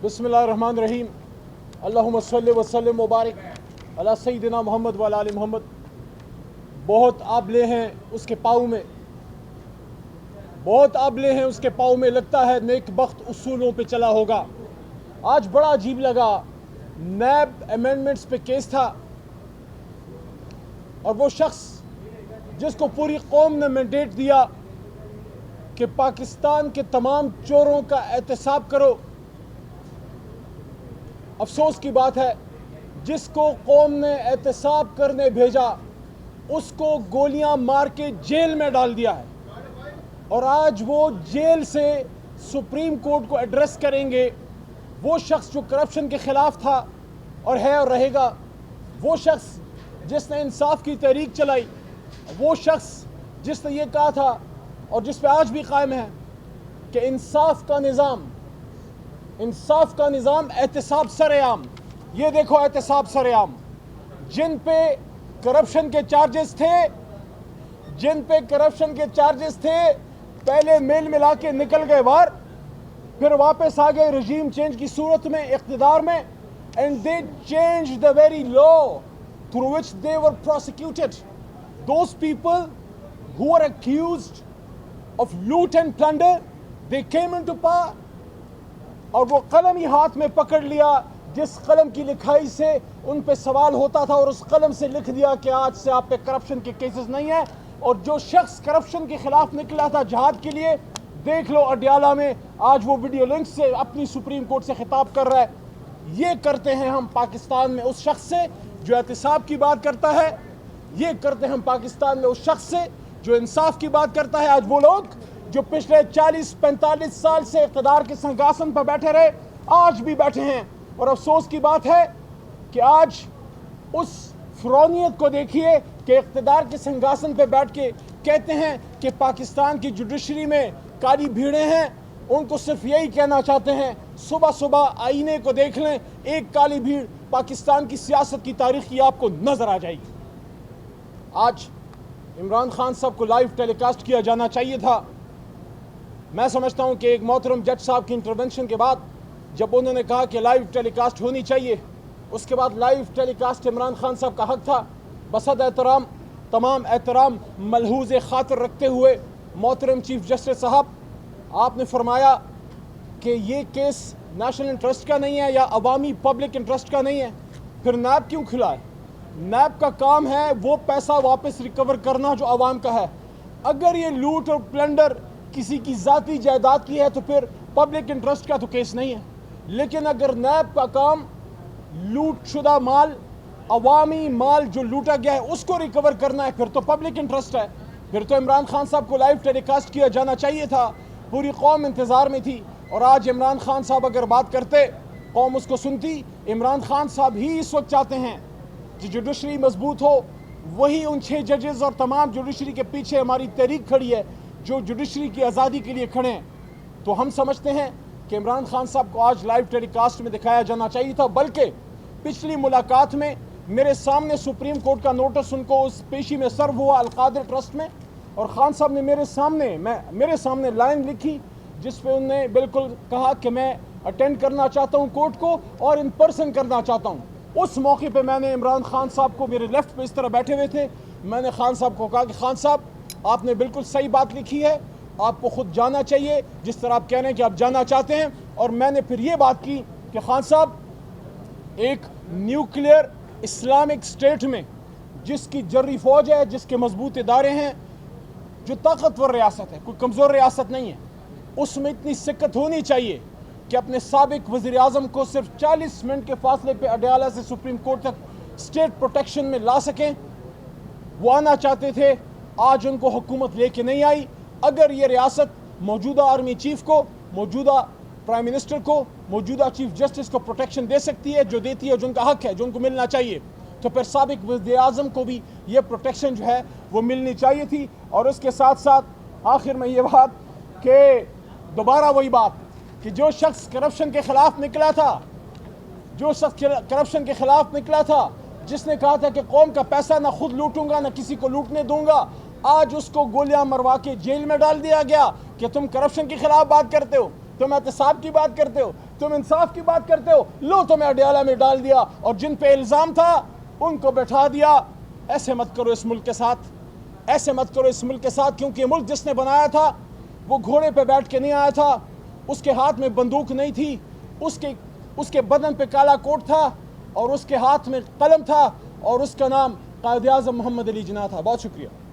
बिस्मिल्लाहिर्रहमानिर्रहीम अल्लाहुम्मा सल्लि व सल्लिम मुबारक अला सय्यिदिना मोहम्मद व अला आलि मोहम्मद। बहुत आबले हैं उसके पाँव में, बहुत आबले हैं उसके पाँव में, लगता है नेक बख्त उसूलों पे चला होगा। आज बड़ा अजीब लगा, नैब अमेंडमेंट्स पे केस था और वो शख्स जिसको पूरी कौम ने मैंडेट दिया कि पाकिस्तान के तमाम चोरों का एहतसाब करो, अफसोस की बात है जिसको कौम ने एहतसाब करने भेजा उसको गोलियां मार के जेल में डाल दिया है। और आज वो जेल से सुप्रीम कोर्ट को एड्रेस करेंगे। वो शख्स जो करप्शन के ख़िलाफ़ था और है और रहेगा, वो शख्स जिसने इंसाफ की तहरीक चलाई, वो शख्स जिसने ये कहा था और जिस पे आज भी कायम है कि इंसाफ का निज़ाम एहतसाब सरेआम। ये देखो एहतसाब सरेआम, जिन पे करप्शन के चार्जेस थे, पहले मेल मिला के निकल गए बाहर, फिर वापस आ गए रजीम चेंज की सूरत में इक़्तिदार में, and they change the very law through which they were prosecuted. Those people who are accused of loot and plunder, they came into power और वो कलम ही हाथ में पकड़ लिया जिस कलम की लिखाई से उन पे सवाल होता था, और उस कलम से लिख दिया कि आज से आप पे करप्शन के केसेस नहीं है। और जो शख्स करप्शन के खिलाफ निकला था जहाद के लिए, देख लो अडियाला में आज वो वीडियो लिंक से अपनी सुप्रीम कोर्ट से खिताब कर रहा है। ये करते हैं हम पाकिस्तान में उस शख्स से जो एहतिसाब की बात करता है, ये करते हैं हम पाकिस्तान में उस शख्स से जो इंसाफ की बात करता है। आज वो लोग जो पिछले 40-45 साल से इक़्तिदार के सिंहासन पर बैठे रहे, आज भी बैठे हैं। और अफसोस की बात है कि आज उस फ़िरौनियत को देखिए कि इक़्तिदार के सिंहासन पर बैठ के कहते हैं कि पाकिस्तान की जुडिशरी में काली भीड़ें हैं। उनको सिर्फ यही कहना चाहते हैं, सुबह सुबह आईने को देख लें, एक काली भीड़ पाकिस्तान की सियासत की तारीख़ की आपको नज़र आ जाएगी। आज इमरान खान साहब को लाइव टेलीकास्ट किया जाना चाहिए था। मैं समझता हूं कि एक मोहतरम जज साहब की इंटरवेंशन के बाद जब उन्होंने कहा कि लाइव टेलीकास्ट होनी चाहिए, उसके बाद लाइव टेलीकास्ट इमरान खान साहब का हक था। बसद एहतराम, तमाम एहतराम मलहूज़ ख़ातिर रखते हुए मोहतरम चीफ जस्टिस साहब, आपने फरमाया कि ये केस नेशनल इंटरेस्ट का नहीं है या अवामी पब्लिक इंटरेस्ट का नहीं है, फिर नैब क्यों खुला है? नैब का काम है वो पैसा वापस रिकवर करना जो आवाम का है। अगर ये लूट और प्लंडर किसी की ज़ाती जायदाद की है तो फिर पब्लिक इंटरेस्ट का तो केस नहीं है। लेकिन अगर नैब का काम लूट शुदा माल, अवामी माल जो लूटा गया है उसको रिकवर करना है, फिर तो पब्लिक इंटरेस्ट है। फिर तो इमरान खान साहब को लाइव टेलीकास्ट किया जाना चाहिए था। पूरी कौम इंतज़ार में थी और आज इमरान खान साहब अगर बात करते, कौम उसको सुनती। इमरान खान साहब ही इस वक्त चाहते हैं कि जुडिशरी मजबूत हो। वही उन 6 जजेस और तमाम जुडिशरी के पीछे हमारी तहरीक खड़ी है जो जुडिशरी की आज़ादी के लिए खड़े हैं। तो हम समझते हैं कि इमरान खान साहब को आज लाइव टेलीकास्ट में दिखाया जाना चाहिए था। बल्कि पिछली मुलाकात में मेरे सामने सुप्रीम कोर्ट का नोटिस उनको उस पेशी में सर्व हुआ अलकादिर ट्रस्ट में, और खान साहब ने मेरे सामने लाइन लिखी जिस पे उन्होंने बिल्कुल कहा कि मैं अटेंड करना चाहता हूँ कोर्ट को और इन पर्सन करना चाहता हूँ। उस मौके पे मैंने इमरान खान साहब को, मेरे लेफ्ट पे इस तरह बैठे हुए थे, मैंने खान साहब को कहा कि खान साहब आपने बिल्कुल सही बात लिखी है, आपको खुद जाना चाहिए जिस तरह आप कह रहे हैं कि आप जाना चाहते हैं। और मैंने फिर ये बात की कि खान साहब, एक न्यूक्लियर इस्लामिक स्टेट में जिसकी जर्री फौज है, जिसके मजबूत इदारे हैं, जो ताकतवर रियासत है, कोई कमज़ोर रियासत नहीं है, उसमें इतनी सिक्कत होनी चाहिए कि अपने साबिक वज़ीर आज़म को सिर्फ 40 मिनट के फासले पे अडियाला से सुप्रीम कोर्ट तक स्टेट प्रोटेक्शन में ला सकें। वो आना चाहते थे, आज उनको हुकूमत लेके नहीं आई। अगर ये रियासत मौजूदा आर्मी चीफ को, मौजूदा प्राइम मिनिस्टर को, मौजूदा चीफ जस्टिस को प्रोटेक्शन दे सकती है, जो देती है, जो उनका हक है, जो उनको मिलना चाहिए, तो फिर साबिक वज़ीर आज़म को भी ये प्रोटेक्शन जो है वो मिलनी चाहिए थी। और उसके साथ साथ आखिर में ये बात कि दोबारा वही बात कि जो शख्स करप्शन के ख़िलाफ़ निकला था, जिसने कहा था कि कौम का पैसा ना खुद लूटूंगा ना किसी को लूटने दूंगा, आज उसको गोलियां मरवा के जेल में डाल दिया गया कि तुम करप्शन के खिलाफ बात करते हो। تم احتساب کی بات کرتے ہو, تم انصاف کی بات کرتے ہو, لو تمہیں اڈیالہ میں ڈال دیا, اور جن پہ الزام تھا ان کو بٹھا دیا. ایسے مت کرو اس ملک کے ساتھ, ایسے مت کرو اس ملک کے ساتھ, کیونکہ ملک جس نے بنایا تھا وہ گھوڑے پہ بیٹھ کے نہیں آیا تھا, اس کے ہاتھ میں بندوق نہیں تھی, اس کے بدن پہ کالا کوٹ تھا, اور اس کے ہاتھ میں قلم تھا, اور اس کا نام قائد اعظم محمد علی جناح تھا. بہت شکریہ.